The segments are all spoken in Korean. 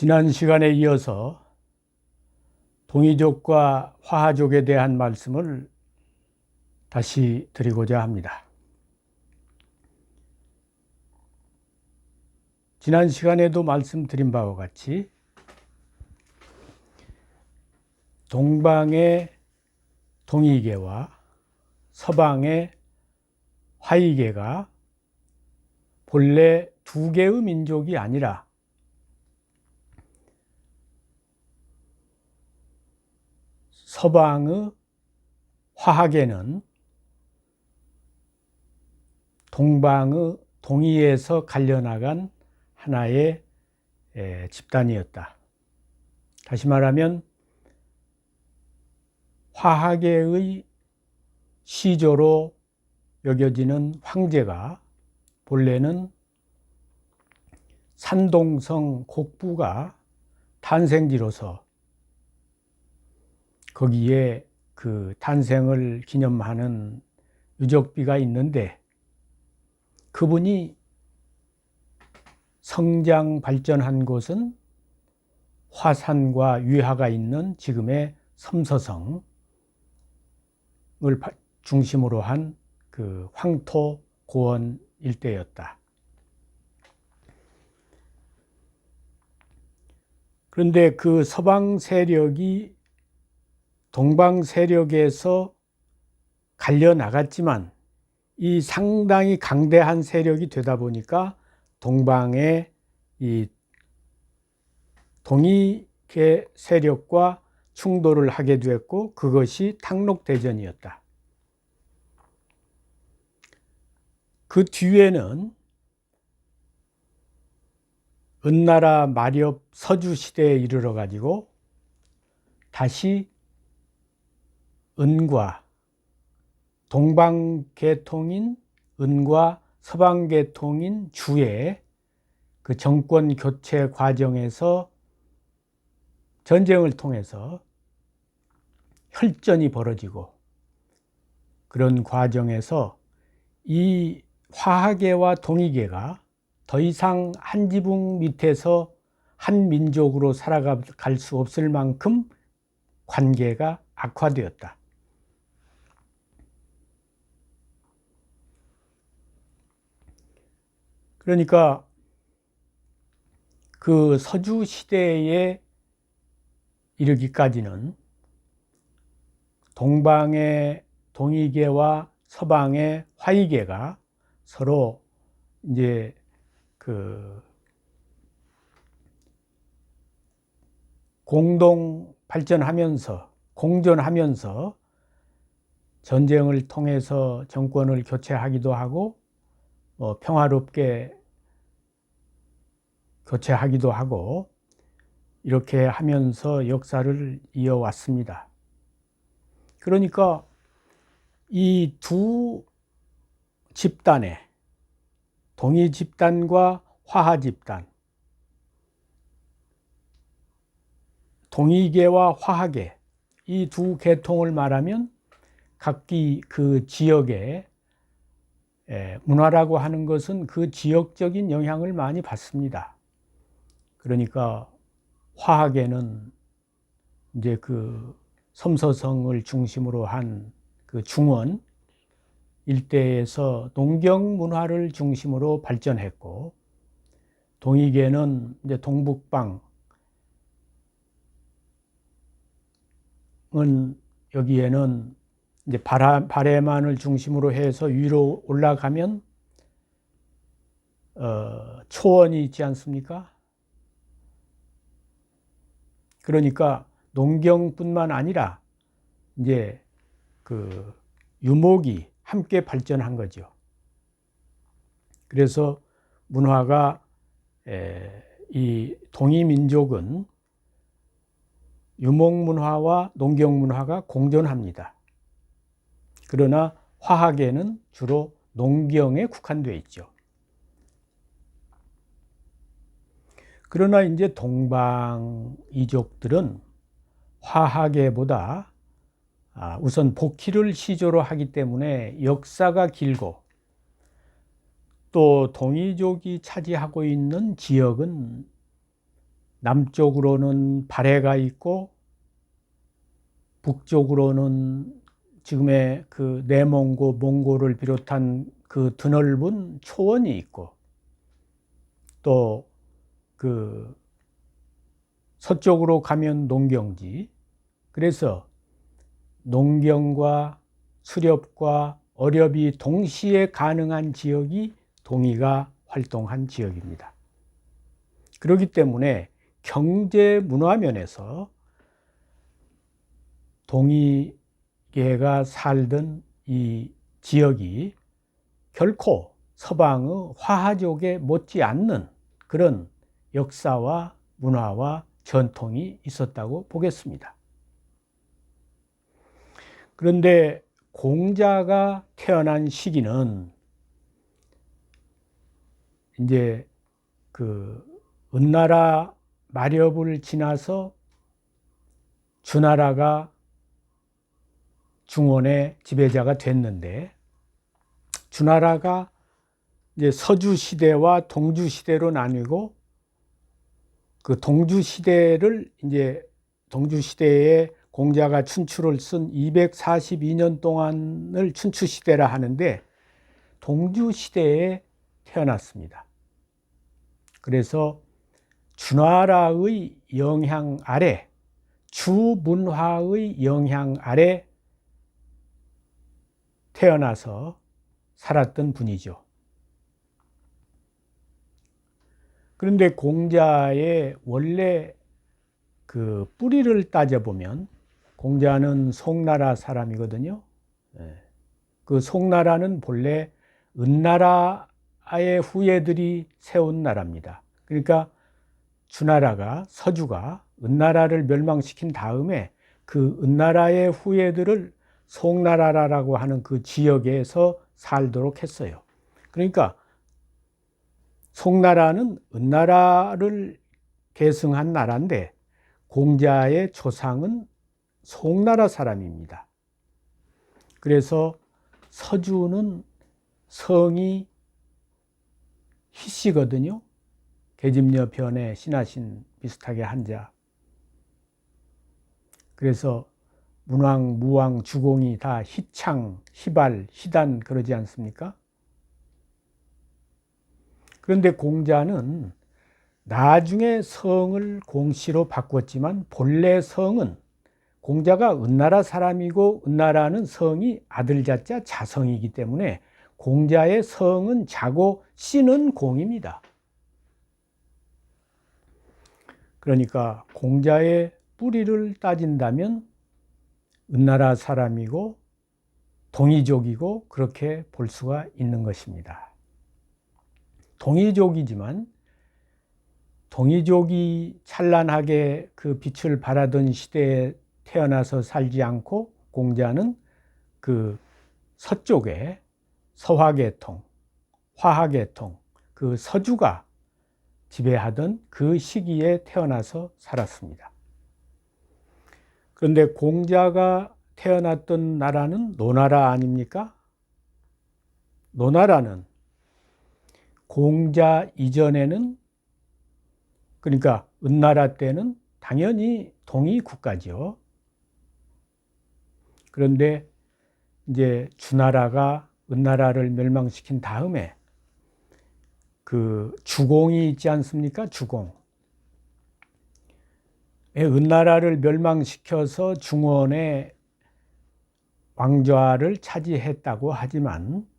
지난 시간에 이어서 동이족과 화하족에 대한 말씀을 다시 드리고자 합니다. 지난 시간에도 말씀드린 바와 같이 동방의 동이계와 서방의 화이계가 본래 두 개의 민족이 아니라 서방의 화하계는 동방의 동이에서 갈려나간 하나의 집단이었다. 다시 말하면 화하계의 시조로 여겨지는 황제가 본래는 산동성 곡부가 탄생지로서 거기에 그 탄생을 기념하는 유적비가 있는데 그분이 성장 발전한 곳은 화산과 위화가 있는 지금의 섬서성을 중심으로 한 그 황토 고원 일대였다. 그런데 그 서방 세력이 동방 세력에서 갈려 나갔지만 이 상당히 강대한 세력이 되다 보니까 동방의 이 동이계 세력과 충돌을 하게 되었고 그것이 탕록대전이었다. 그 뒤에는 은나라 마렵 서주 시대에 이르러 가지고 다시 은과 동방계통인 은과 서방계통인 주의 그 정권 교체 과정에서 전쟁을 통해서 혈전이 벌어지고 그런 과정에서 이 화하계와 동이계가 더 이상 한 지붕 밑에서 한 민족으로 살아갈 수 없을 만큼 관계가 악화되었다. 그러니까 그 서주 시대에 이르기까지는 동방의 동이계와 서방의 화이계가 서로 이제 그 공동 발전하면서 공존하면서 전쟁을 통해서 정권을 교체하기도 하고 평화롭게 교체하기도 하고 이렇게 하면서 역사를 이어왔습니다. 그러니까 이 두 집단의 동이 집단과 화하 집단, 동이계와 화하계 이 두 계통을 말하면 각기 그 지역의 문화라고 하는 것은 그 지역적인 영향을 많이 받습니다. 그러니까 화하계는 이제 그 섬서성을 중심으로 한 그 중원 일대에서 농경 문화를 중심으로 발전했고, 동이계는 이제 동북방은 여기에는 이제 바레만을 중심으로 해서 위로 올라가면 초원이 있지 않습니까? 그러니까 농경뿐만 아니라 이제 그 유목이 함께 발전한 거죠. 그래서 문화가 이 동이민족은 유목문화와 농경문화가 공존합니다. 그러나 화하계는 주로 농경에 국한되어 있죠. 그러나 이제 동방 이족들은 화하계보다 우선 복희를 시조로 하기 때문에 역사가 길고 또 동이족이 차지하고 있는 지역은 남쪽으로는 발해가 있고 북쪽으로는 지금의 그 내몽고, 몽고를 비롯한 그 드넓은 초원이 있고 또 그 서쪽으로 가면 농경지. 그래서 농경과 수렵과 어렵이 동시에 가능한 지역이 동이가 활동한 지역입니다. 그렇기 때문에 경제 문화 면에서 동이계가 살던 이 지역이 결코 서방의 화하족에 못지않는 그런 역사와 문화와 전통이 있었다고 보겠습니다. 그런데 공자가 태어난 시기는 이제 그 은나라 마렵을 지나서 주나라가 중원의 지배자가 됐는데, 주나라가 이제 서주 시대와 동주 시대로 나뉘고, 그 동주 시대를 이제 동주 시대에 공자가 춘추를 쓴 242년 동안을 춘추 시대라 하는데 동주 시대에 태어났습니다. 그래서 주나라의 영향 아래, 주문화의 영향 아래 태어나서 살았던 분이죠. 그런데 공자의 원래 그 뿌리를 따져보면 공자는 송나라 사람이거든요. 그 송나라는 본래 은나라의 후예들이 세운 나라입니다. 그러니까 주나라가, 서주가 은나라를 멸망시킨 다음에 그 은나라의 후예들을 송나라라고 하는 그 지역에서 살도록 했어요. 그러니까 송나라는 은나라를 계승한 나라인데 공자의 조상은 송나라 사람입니다. 그래서 서주는 성이 희씨거든요. 계집녀 변에 신하신 비슷하게 한자. 그래서 문왕, 무왕, 주공이 다 희창, 희발, 희단 그러지 않습니까? 그런데 공자는 나중에 성을 공씨로 바꿨지만 본래 성은, 공자가 은나라 사람이고 은나라는 성이 아들자자 자성이기 때문에 공자의 성은 자고 씨는 공입니다. 그러니까 공자의 뿌리를 따진다면 은나라 사람이고 동이족이고 그렇게 볼 수가 있는 것입니다. 동이족이지만 동이족이 찬란하게 그 빛을 발하던 시대에 태어나서 살지 않고 공자는 그 서쪽에 서화계통, 화하계통, 그 서주가 지배하던 그 시기에 태어나서 살았습니다. 그런데 공자가 태어났던 나라는 노나라 아닙니까? 노나라는 공자 이전에는, 그러니까 은나라 때는 당연히 동이국가죠. 그런데 이제 주나라가 은나라를 멸망시킨 다음에 그 주공이 있지 않습니까? 주공. 은나라를 멸망시켜서 중원의 왕좌를 차지했다고 하지만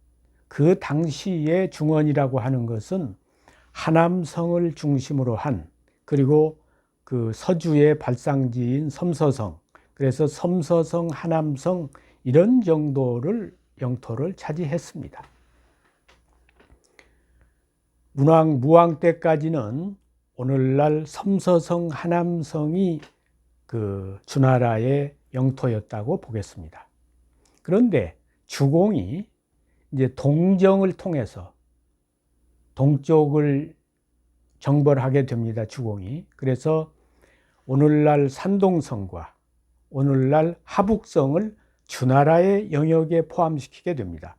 그 당시의 중원이라고 하는 것은 하남성을 중심으로 한, 그리고 그 서주의 발상지인 섬서성, 그래서 섬서성, 하남성 이런 정도를 영토를 차지했습니다. 문왕, 무왕 때까지는 오늘날 섬서성, 하남성이 그 주나라의 영토였다고 보겠습니다. 그런데 주공이 이제 동정을 통해서 동쪽을 정벌하게 됩니다. 주공이. 그래서 오늘날 산동성과 오늘날 하북성을 주나라의 영역에 포함시키게 됩니다.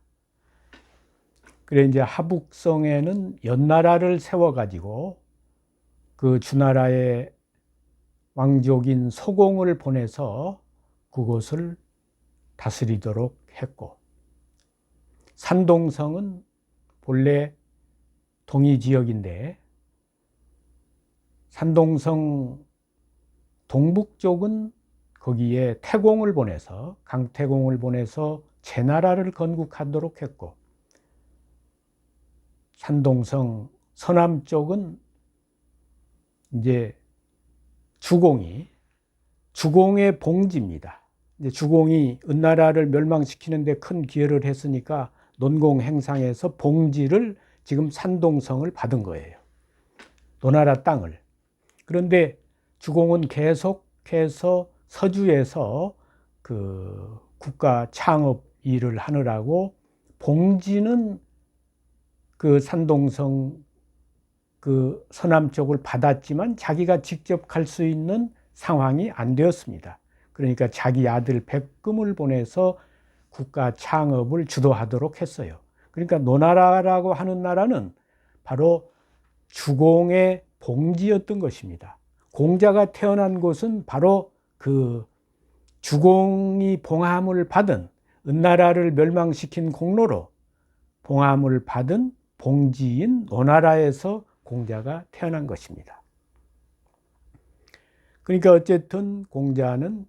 그래 이제 하북성에는 연나라를 세워가지고 그 주나라의 왕족인 소공을 보내서 그곳을 다스리도록 했고, 산동성은 본래 동이 지역인데 산동성 동북쪽은 거기에 태공을 보내서, 강태공을 보내서 제나라를 건국하도록 했고, 산동성 서남쪽은 이제 주공의 봉지입니다. 이제 주공이 은나라를 멸망시키는 데 큰 기여를 했으니까 논공 행상에서 봉지를, 지금 산동성을 받은 거예요. 노나라 땅을. 그런데 주공은 계속해서 서주에서 그 국가 창업 일을 하느라고 봉지는 그 산동성 그 서남쪽을 받았지만 자기가 직접 갈 수 있는 상황이 안 되었습니다. 그러니까 자기 아들 백금을 보내서 국가 창업을 주도하도록 했어요. 그러니까 노나라라고 하는 나라는 바로 주공의 봉지였던 것입니다. 공자가 태어난 곳은 바로 그 주공이 봉함을 받은, 은나라를 멸망시킨 공로로 봉함을 받은 봉지인 노나라에서 공자가 태어난 것입니다. 그러니까 어쨌든 공자는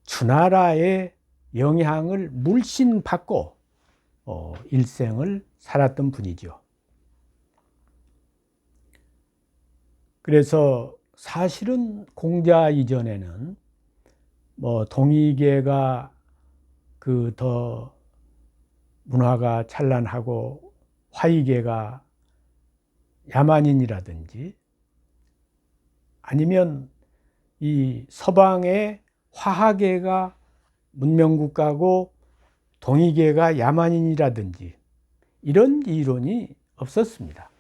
주나라의 영향을 물씬 받고 일생을 살았던 분이죠. 그래서 사실은 공자 이전에는 동이계가 그 더 문화가 찬란하고 화이계가 야만인이라든지, 아니면 이 서방의 화하계가 문명국가고 동이계가 야만인이라든지 이런 이론이 없었습니다.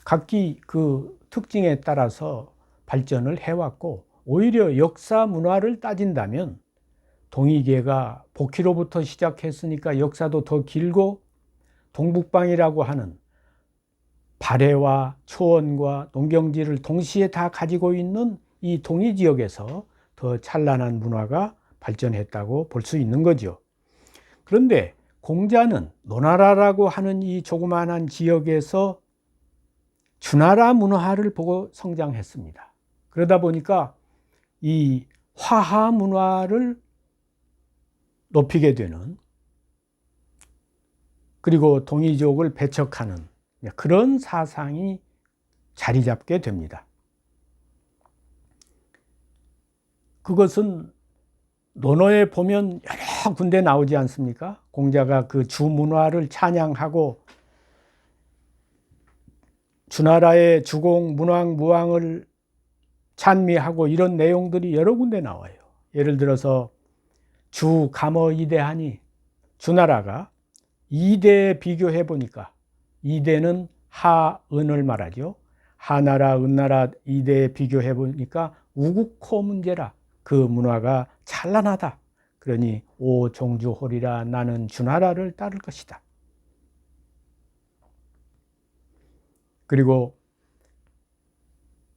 각기 그 특징에 따라서 발전을 해왔고, 오히려 역사 문화를 따진다면 동이계가 복희로부터 시작했으니까 역사도 더 길고, 동북방이라고 하는 발해와 초원과 농경지를 동시에 다 가지고 있는 이 동이 지역에서 더 찬란한 문화가 발전했다고 볼 수 있는 거죠. 그런데 공자는 노나라라고 하는 이 조그마한 지역에서 주나라 문화를 보고 성장했습니다. 그러다 보니까 이 화하 문화를 높이게 되는, 그리고 동이족을 배척하는 그런 사상이 자리 잡게 됩니다. 그것은 논어에 보면 여러 군데 나오지 않습니까? 공자가 그 주문화를 찬양하고 주나라의 주공, 문왕, 무왕을 찬미하고 이런 내용들이 여러 군데 나와요. 예를 들어서 주, 감어, 이대하니, 주나라가 이대에 비교해 보니까, 이대는 하은을 말하죠. 하나라, 은나라 이대에 비교해 보니까 우국호 문제라, 그 문화가 찬란하다. 그러니 오 종주호리라, 나는 주나라를 따를 것이다. 그리고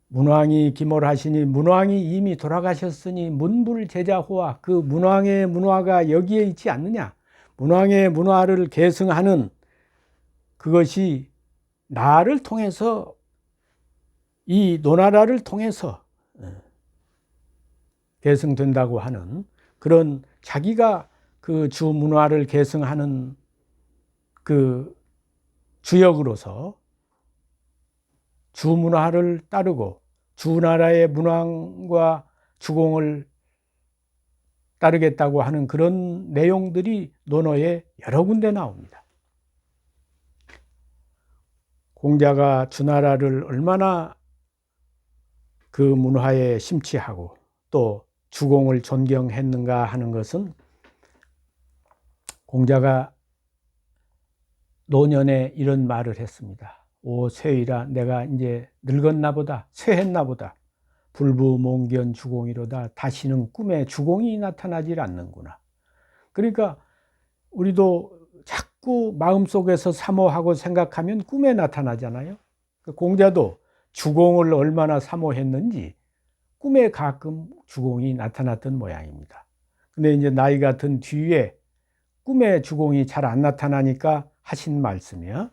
문왕이 기몰하시니, 문왕이 이미 돌아가셨으니 문불제자호와, 그 문왕의 문화가 여기에 있지 않느냐. 문왕의 문화를 계승하는 그것이 나를 통해서, 이 노나라를 통해서 계승된다고 하는 그런, 자기가 그 주 문화를 계승하는 그 주역으로서 주 문화를 따르고 주나라의 문왕과 주공을 따르겠다고 하는 그런 내용들이 논어에 여러 군데 나옵니다. 공자가 주나라를 얼마나 그 문화에 심취하고 또 주공을 존경했는가 하는 것은, 공자가 노년에 이런 말을 했습니다. 오 쇠이라, 내가 이제 늙었나 보다, 쇠했나 보다. 불부몽견 주공이로다. 다시는 꿈에 주공이 나타나질 않는구나. 그러니까 우리도 자꾸 마음속에서 사모하고 생각하면 꿈에 나타나잖아요. 공자도 주공을 얼마나 사모했는지 꿈에 가끔 주공이 나타났던 모양입니다. 근데 이제 나이가 든 뒤에 꿈에 주공이 잘 안 나타나니까 하신 말씀이야.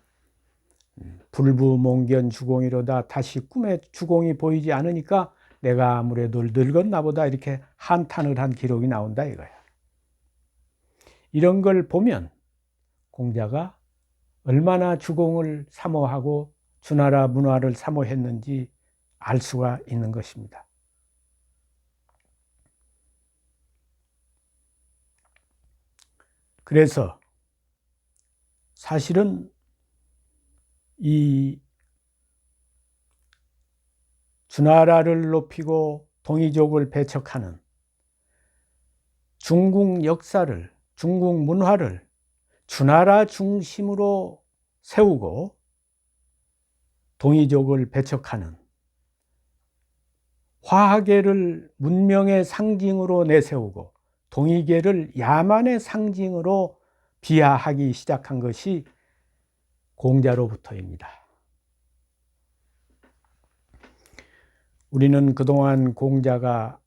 불부몽견 주공이로다. 다시 꿈에 주공이 보이지 않으니까 내가 아무래도 늙었나 보다, 이렇게 한탄을 한 기록이 나온다 이거야. 이런 걸 보면 공자가 얼마나 주공을 사모하고 주나라 문화를 사모했는지 알 수가 있는 것입니다. 그래서 사실은 이 주나라를 높이고 동이족을 배척하는 중국 역사를, 중국 문화를 주나라 중심으로 세우고 동이족을 배척하는, 화계를 문명의 상징으로 내세우고 동이계를 야만의 상징으로 비하하기 시작한 것이 공자로부터입니다. 우리는 그동안 공자가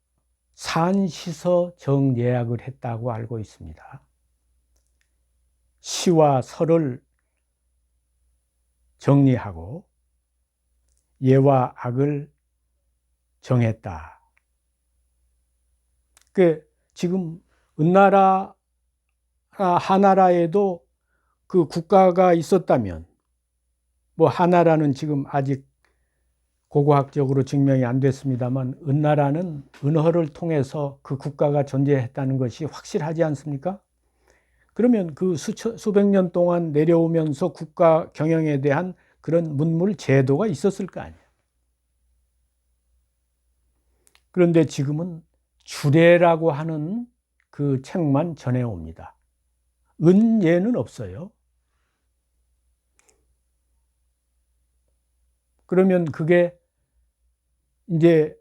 산시서 정예약을 했다고 알고 있습니다. 시와 설을 정리하고 예와 악을 정했다. 지금 은나라, 하나라에도 그 국가가 있었다면, 뭐 하나라는 지금 아직 고고학적으로 증명이 안 됐습니다만 은나라는 은허를 통해서 그 국가가 존재했다는 것이 확실하지 않습니까? 그러면 그 수백 년 동안 내려오면서 국가 경영에 대한 그런 문물 제도가 있었을 거 아니에요. 그런데 지금은 주례라고 하는 그 책만 전해옵니다. 은예는 없어요. 그러면 그게 이제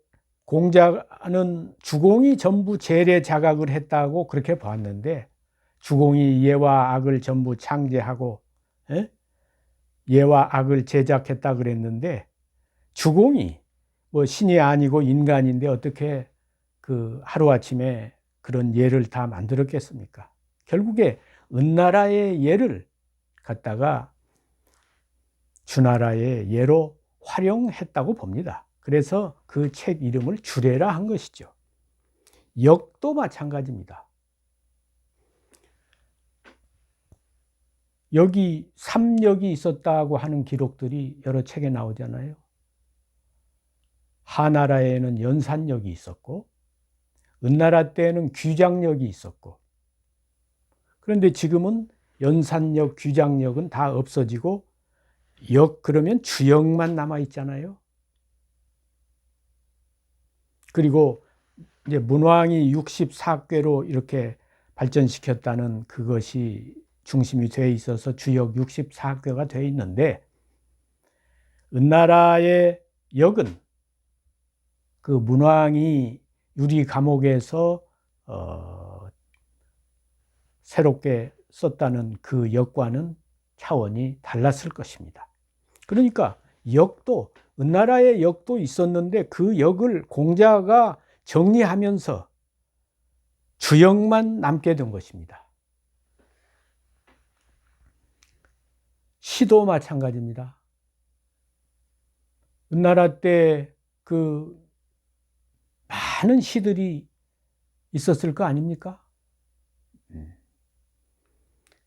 공자는 주공이 전부 재래 자각을 했다고 그렇게 봤는데, 주공이 예와 악을 전부 창제하고 예와 악을 제작했다 그랬는데, 주공이 뭐 신이 아니고 인간인데 어떻게 그 하루아침에 그런 예를 다 만들었겠습니까? 결국에 은나라의 예를 갖다가 주나라의 예로 활용했다고 봅니다. 그래서 그 책 이름을 주례라 한 것이죠. 역도 마찬가지입니다. 여기 삼역이 있었다고 하는 기록들이 여러 책에 나오잖아요. 하나라에는 연산역이 있었고, 은나라 때에는 귀장역이 있었고, 그런데 지금은 연산역, 귀장역은 다 없어지고 역 그러면 주역만 남아 있잖아요. 그리고 이제 문왕이 64궤로 이렇게 발전시켰다는 그것이 중심이 되어 있어서 주역 64궤가 되어 있는데, 은나라의 역은 그 문왕이 유리 감옥에서 새롭게 썼다는 그 역과는 차원이 달랐을 것입니다. 그러니까 역도, 은나라의 역도 있었는데 그 역을 공자가 정리하면서 주역만 남게 된 것입니다. 시도 마찬가지입니다. 은나라 때 그 많은 시들이 있었을 거 아닙니까?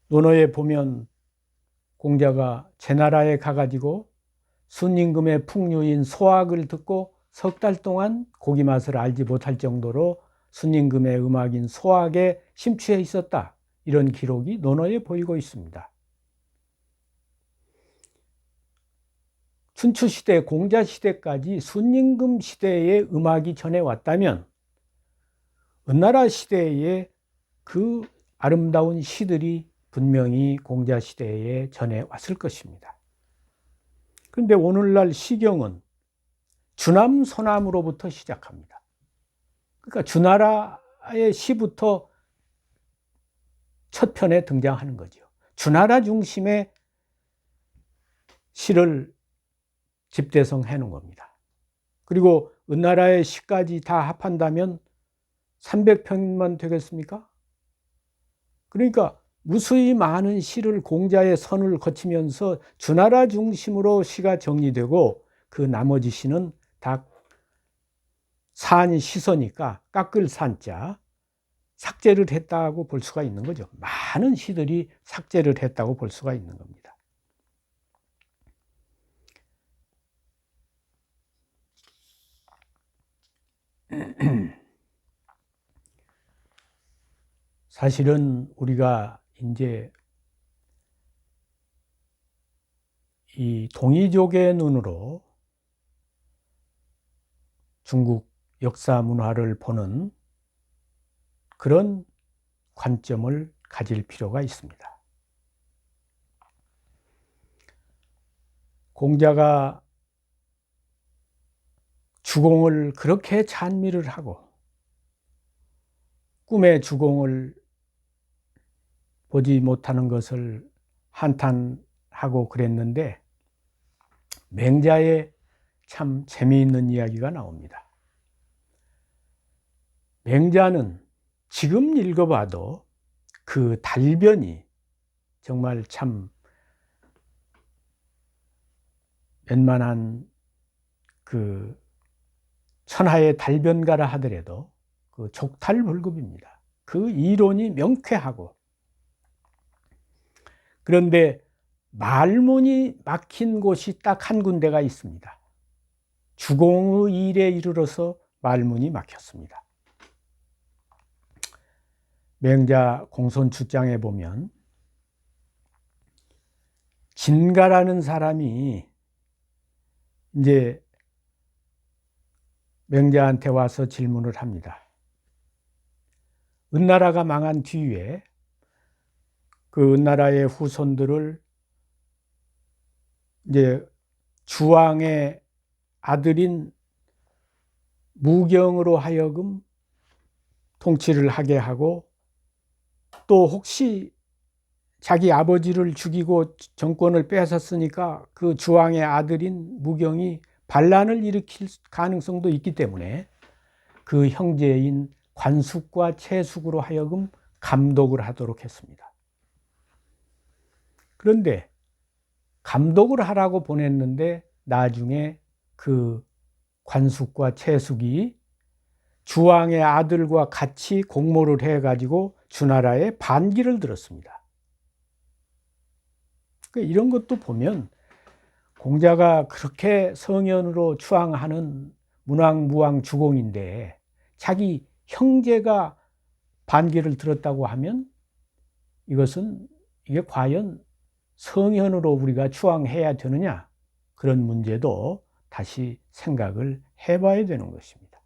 논어에 보면 공자가 제나라에 가가지고 순임금의 풍류인 소악을 듣고 석 달 동안 고기 맛을 알지 못할 정도로 순임금의 음악인 소악에 심취해 있었다, 이런 기록이 논어에 보이고 있습니다. 춘추시대, 공자시대까지 순임금 시대의 음악이 전해왔다면 은나라 시대의 그 아름다운 시들이 분명히 공자시대에 전해왔을 것입니다. 그런데 오늘날 시경은 주남, 소남으로부터 시작합니다. 그러니까 주나라의 시부터 첫 편에 등장하는 거죠. 주나라 중심의 시를 집대성 해놓은 겁니다. 그리고 은나라의 시까지 다 합한다면 300편만 되겠습니까? 그러니까 무수히 많은 시를 공자의 선을 거치면서 주나라 중심으로 시가 정리되고 그 나머지 시는 다 산이 시서니까 깎을 산자 삭제를 했다고 볼 수가 있는 거죠. 많은 시들이 삭제를 했다고 볼 수가 있는 겁니다. 사실은 우리가 이제 이 동이족의 눈으로 중국 역사 문화를 보는 그런 관점을 가질 필요가 있습니다. 공자가 주공을 그렇게 찬미를 하고 꿈의 주공을 보지 못하는 것을 한탄하고 그랬는데 맹자의 참 재미있는 이야기가 나옵니다. 맹자는 지금 읽어봐도 그 달변이 정말 참 웬만한 그 천하의 달변가라 하더라도 그 족탈불급입니다. 그 이론이 명쾌하고, 그런데 말문이 막힌 곳이 딱 한 군데가 있습니다. 주공의 일에 이르러서 말문이 막혔습니다. 맹자 공손주장에 보면 진가라는 사람이 이제 맹자한테 와서 질문을 합니다. 은나라가 망한 뒤에 그 은나라의 후손들을 이제 주왕의 아들인 무경으로 하여금 통치를 하게 하고, 또 혹시 자기 아버지를 죽이고 정권을 뺏었으니까 그 주왕의 아들인 무경이 반란을 일으킬 가능성도 있기 때문에 그 형제인 관숙과 채숙으로 하여금 감독을 하도록 했습니다. 그런데 감독을 하라고 보냈는데 나중에 그 관숙과 채숙이 주왕의 아들과 같이 공모를 해가지고 주나라에 반기를 들었습니다. 이런 것도 보면 공자가 그렇게 성현으로 추앙하는 문왕무왕 주공인데 자기 형제가 반기를 들었다고 하면 이게 과연 성현으로 우리가 추앙해야 되느냐, 그런 문제도 다시 생각을 해봐야 되는 것입니다.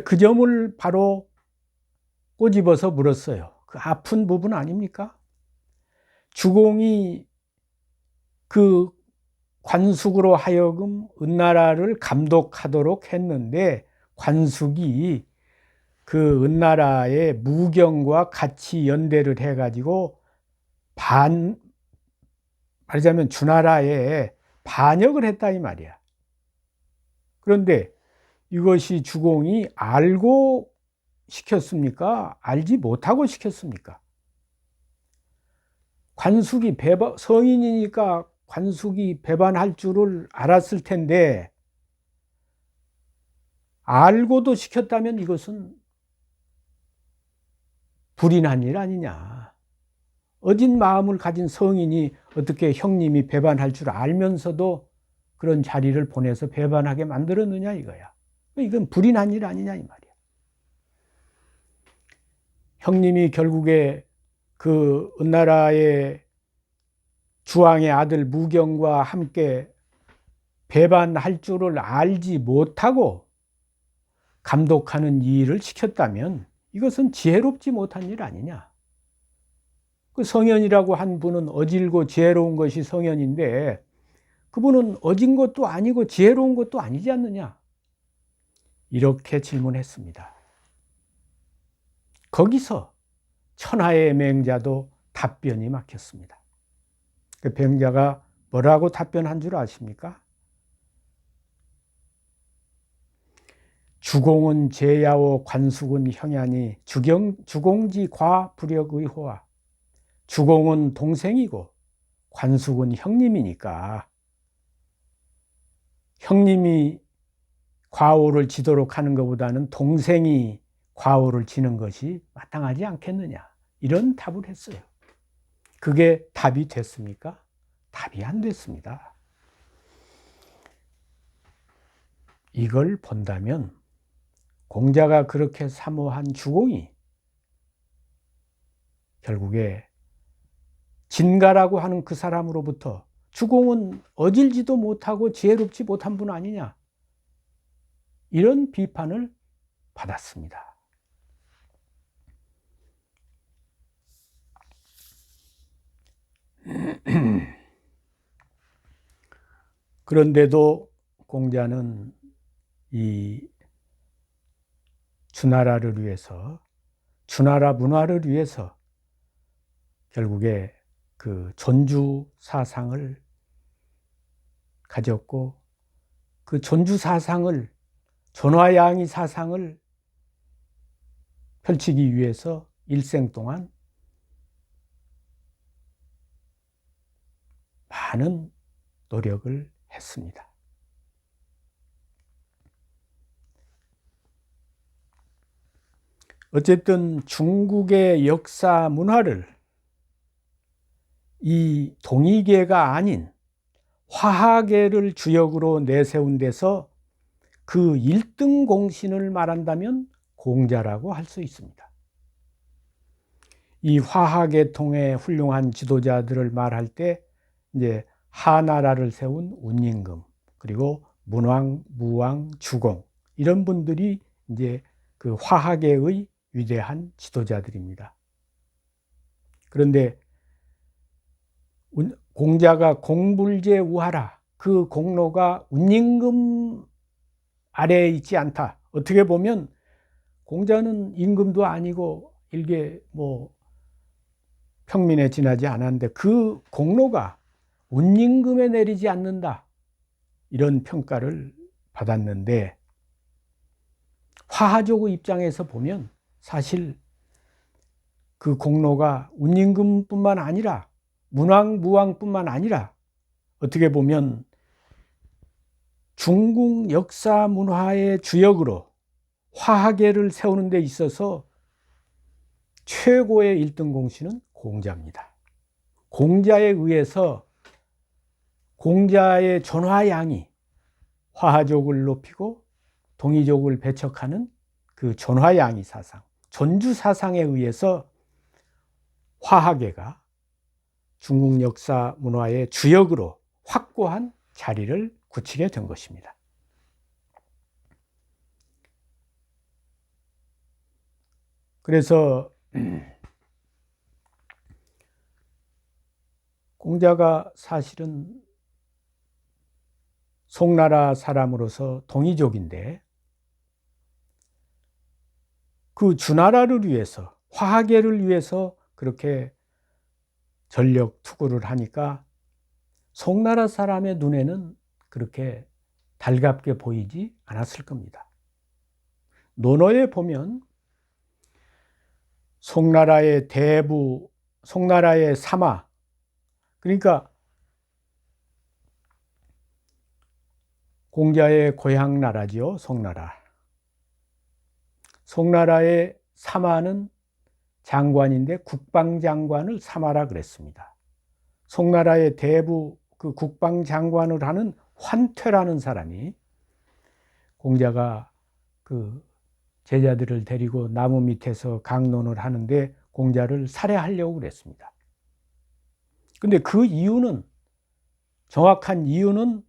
그 점을 바로 꼬집어서 물었어요. 그 아픈 부분 아닙니까? 주공이 그 관숙으로 하여금 은나라를 감독하도록 했는데 관숙이 그 은나라의 무경과 같이 연대를 해가지고 말하자면 주나라에 반역을 했다 이 말이야. 그런데 이것이 주공이 알고 시켰습니까? 알지 못하고 시켰습니까? 관숙이 성인이니까 관숙이 배반할 줄을 알았을 텐데 알고도 시켰다면 이것은 불인한 일 아니냐. 어진 마음을 가진 성인이 어떻게 형님이 배반할 줄 알면서도 그런 자리를 보내서 배반하게 만들었느냐 이거야. 이건 불인한 일 아니냐 이 말이야. 형님이 결국에 그 은나라의 주왕의 아들 무경과 함께 배반할 줄을 알지 못하고 감독하는 일을 시켰다면 이것은 지혜롭지 못한 일 아니냐. 그 성현이라고 한 분은 어질고 지혜로운 것이 성현인데 그분은 어진 것도 아니고 지혜로운 것도 아니지 않느냐. 이렇게 질문했습니다. 거기서 천하의 맹자도 답변이 막혔습니다. 그 맹자가 뭐라고 답변한 줄 아십니까? 주공은 제야오 관숙은 형야니 주공지 과 불역의호와. 주공은 동생이고 관숙은 형님이니까 형님이 과오를 지도록 하는 것보다는 동생이 과오를 지는 것이 마땅하지 않겠느냐, 이런 답을 했어요. 그게 답이 됐습니까? 답이 안 됐습니다. 이걸 본다면 공자가 그렇게 사모한 주공이 결국에 진가라고 하는 그 사람으로부터 주공은 어질지도 못하고 지혜롭지 못한 분 아니냐, 이런 비판을 받았습니다. 그런데도 공자는 이 주나라를 위해서, 주나라 문화를 위해서 결국에 그 존주 사상을 가졌고, 그 존주 사상을, 존화양이 사상을 펼치기 위해서 일생 동안 많은 노력을 했습니다. 어쨌든 중국의 역사 문화를 이 동이계가 아닌 화하계를 주역으로 내세운 데서 그 1등 공신을 말한다면 공자라고 할 수 있습니다. 이 화하계통의 훌륭한 지도자들을 말할 때 이제 하나라를 세운 운임금, 그리고 문왕, 무왕, 주공, 이런 분들이 이제 그 화하계의 위대한 지도자들입니다. 그런데 공자가 공불제 우하라, 그 공로가 운임금 아래에 있지 않다. 어떻게 보면 공자는 임금도 아니고 일개 평민에 지나지 않았는데 그 공로가 운임금에 내리지 않는다, 이런 평가를 받았는데, 화하족의 입장에서 보면 사실 그 공로가 운임금뿐만 아니라 문왕, 무왕뿐만 아니라 어떻게 보면 중국 역사 문화의 주역으로 화하계를 세우는 데 있어서 최고의 1등 공신은 공자입니다. 공자에 의해서 공자의 존화양이 화하족을 높이고 동이족을 배척하는 그 존화양이 사상, 존주 사상에 의해서 화하계가 중국 역사 문화의 주역으로 확고한 자리를 굳히게 된 것입니다. 그래서 공자가 사실은 송나라 사람으로서 동이족인데 그 주나라를 위해서, 화하계를 위해서 그렇게 전력 투구를 하니까 송나라 사람의 눈에는 그렇게 달갑게 보이지 않았을 겁니다. 논어에 보면 송나라의 대부, 송나라의 사마, 그러니까 공자의 고향 나라지요, 송나라. 송나라의 사마는 장관인데 국방장관을 사마라 그랬습니다. 송나라의 대부, 그 국방장관을 하는 환퇴라는 사람이 공자가 그 제자들을 데리고 나무 밑에서 강론을 하는데 공자를 살해하려고 그랬습니다. 근데 그 이유는, 정확한 이유는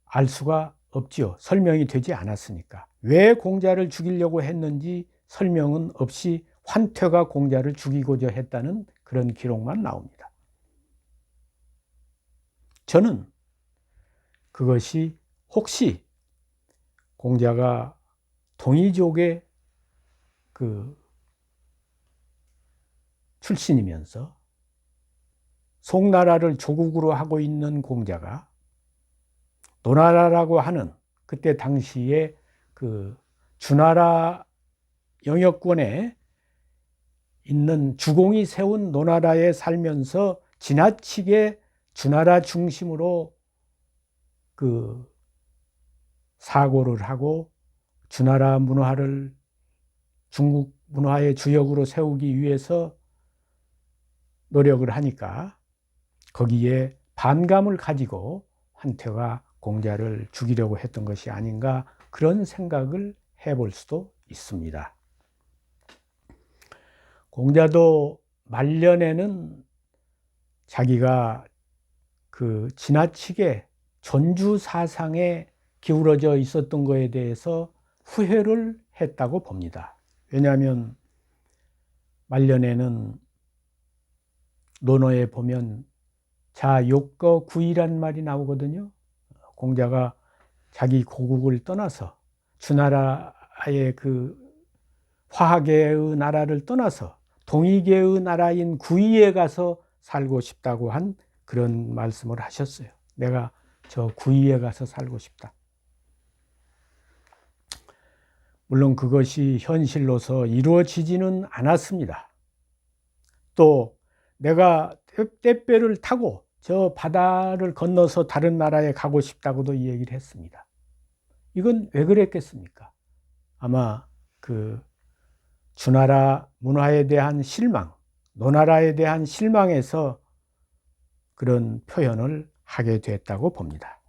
알 수가 없지요. 설명이 되지 않았으니까. 왜 공자를 죽이려고 했는지 설명은 없이 환퇴가 공자를 죽이고자 했다는 그런 기록만 나옵니다. 저는 그것이 혹시 공자가 동이족의 그 출신이면서 송나라를 조국으로 하고 있는 공자가 노나라라고 하는 그때 당시에 그 주나라 영역권에 있는 주공이 세운 노나라에 살면서 지나치게 주나라 중심으로 그 사고를 하고 주나라 문화를 중국 문화의 주역으로 세우기 위해서 노력을 하니까 거기에 반감을 가지고 환태가 공자를 죽이려고 했던 것이 아닌가, 그런 생각을 해볼 수도 있습니다. 공자도 말년에는 자기가 그 지나치게 전주 사상에 기울어져 있었던 것에 대해서 후회를 했다고 봅니다. 왜냐하면 말년에는 논어에 보면 자욕거 구이란 말이 나오거든요. 공자가 자기 고국을 떠나서 주나라의 그 화계의 나라를 떠나서 동이계의 나라인 구이에 가서 살고 싶다고 한 그런 말씀을 하셨어요. 내가 저 구이에 가서 살고 싶다. 물론 그것이 현실로서 이루어지지는 않았습니다. 또 내가 떼배를 타고 저 바다를 건너서 다른 나라에 가고 싶다고도 이 얘기를 했습니다. 이건 왜 그랬겠습니까? 아마 그 주나라 문화에 대한 실망, 노나라에 대한 실망에서 그런 표현을 하게 됐다고 봅니다.